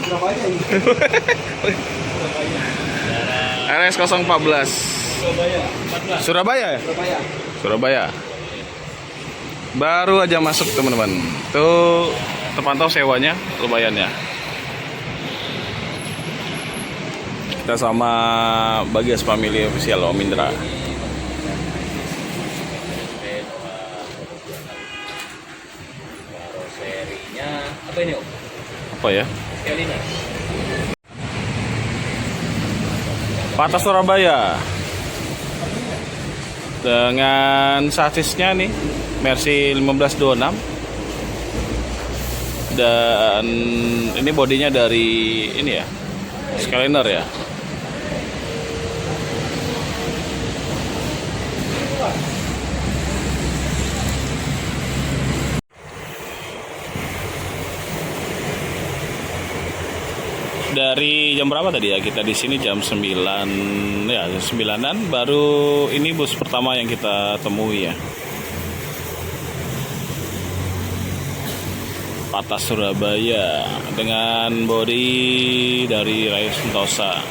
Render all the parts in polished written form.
Surabaya ini. RS 014 Surabaya. 14. Surabaya ya? Surabaya. Surabaya. Baru aja masuk teman-teman. Tuh terpantau sewanya lumayan ya. Kita sama Bagas Family Official Om Indra. Karoserinya apa ini Om? Apa ya? Kelina. Patas Surabaya. Dengan sasisnya nih Mercy 1526. Dan ini bodinya dari ini ya. Skyliner ya. Dari jam berapa tadi ya? Kita di sini jam 9 ya, 9-an baru ini bus pertama yang kita temui ya. Patas Surabaya dengan bodi dari Raya Sentosa.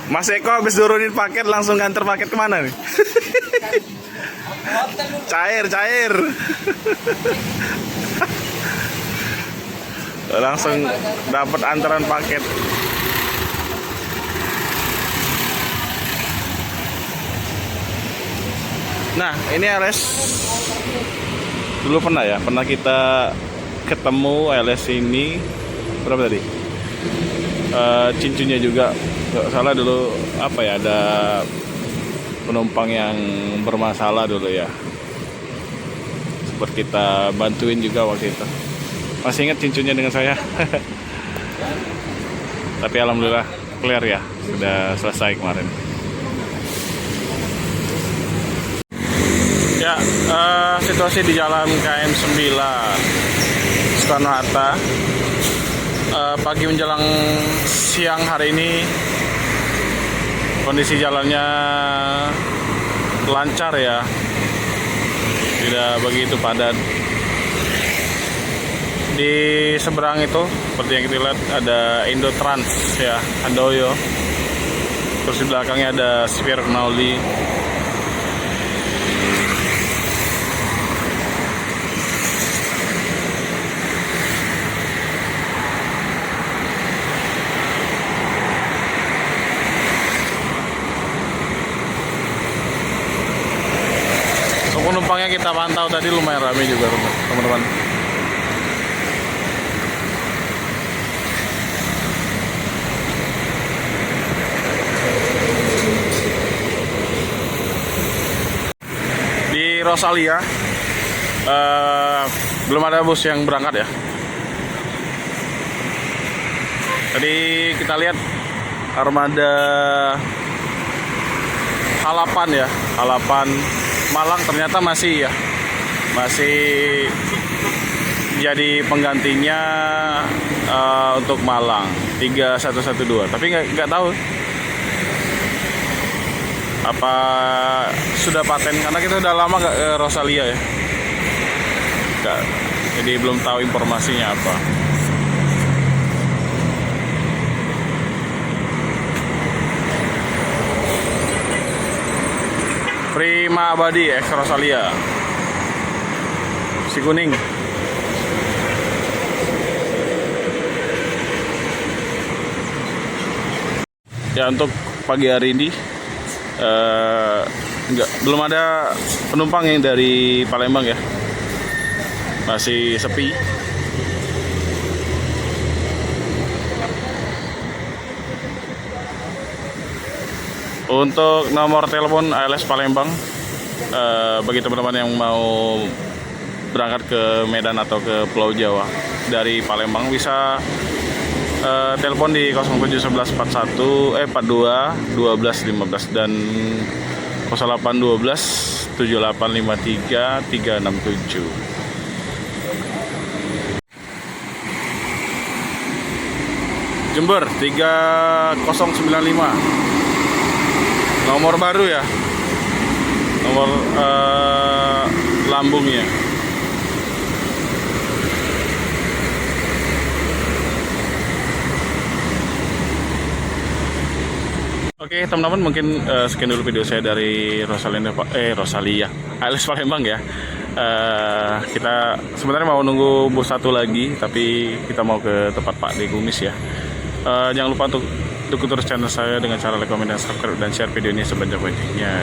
Mas Eko habis turunin paket langsung nganter paket kemana nih? Cair. Langsung dapat antaran paket. Nah, ini LS dulu pernah kita ketemu LS ini berapa tadi? Cincunya juga nggak salah dulu apa ya, ada penumpang yang bermasalah dulu ya, sempat kita bantuin juga waktu itu. Masih ingat cincunya dengan saya. Tapi alhamdulillah clear ya, sudah selesai kemarin ya. Situasi di jalan KM 9 Soekarno Hatta pagi menjelang siang hari ini kondisi jalannya lancar ya, tidak begitu padat. Di seberang itu seperti yang kita lihat ada Indotrans ya, Handoyo. Terus di belakangnya ada Sphere Knauli. Penumpangnya kita pantau tadi lumayan ramai juga teman-teman. Di Rosalia belum ada bus yang berangkat ya. Tadi kita lihat armada Halapan ya, Halapan Malang ternyata masih jadi penggantinya untuk Malang 3112. Tapi nggak tahu apa sudah paten, karena kita udah lama nggak ke Rosalia ya. Jadi belum tahu informasinya apa. Prima Abadi X Rosalia si kuning. Ya, untuk pagi hari ini belum ada penumpang yang dari Palembang ya, masih sepi. Untuk nomor telepon ALS Palembang, bagi teman-teman yang mau berangkat ke Medan atau ke Pulau Jawa dari Palembang bisa telepon di 0711 42 12 15 dan 0812 7853 367. Jember 3095. Nomor baru ya. Nomor lambungnya. Oke teman-teman, mungkin sekian dulu video saya dari Rosalia ALS Palembang ya. Kita sebenarnya mau nunggu bus satu lagi, tapi kita mau ke tempat Pak D Kumis ya. Jangan lupa untuk dukung terus channel saya dengan cara like, komen, dan subscribe, dan share video ini sebanyak-banyaknya.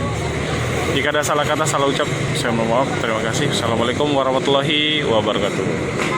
Jika ada salah kata, salah ucap, saya mohon maaf. Terima kasih. Assalamualaikum warahmatullahi wabarakatuh.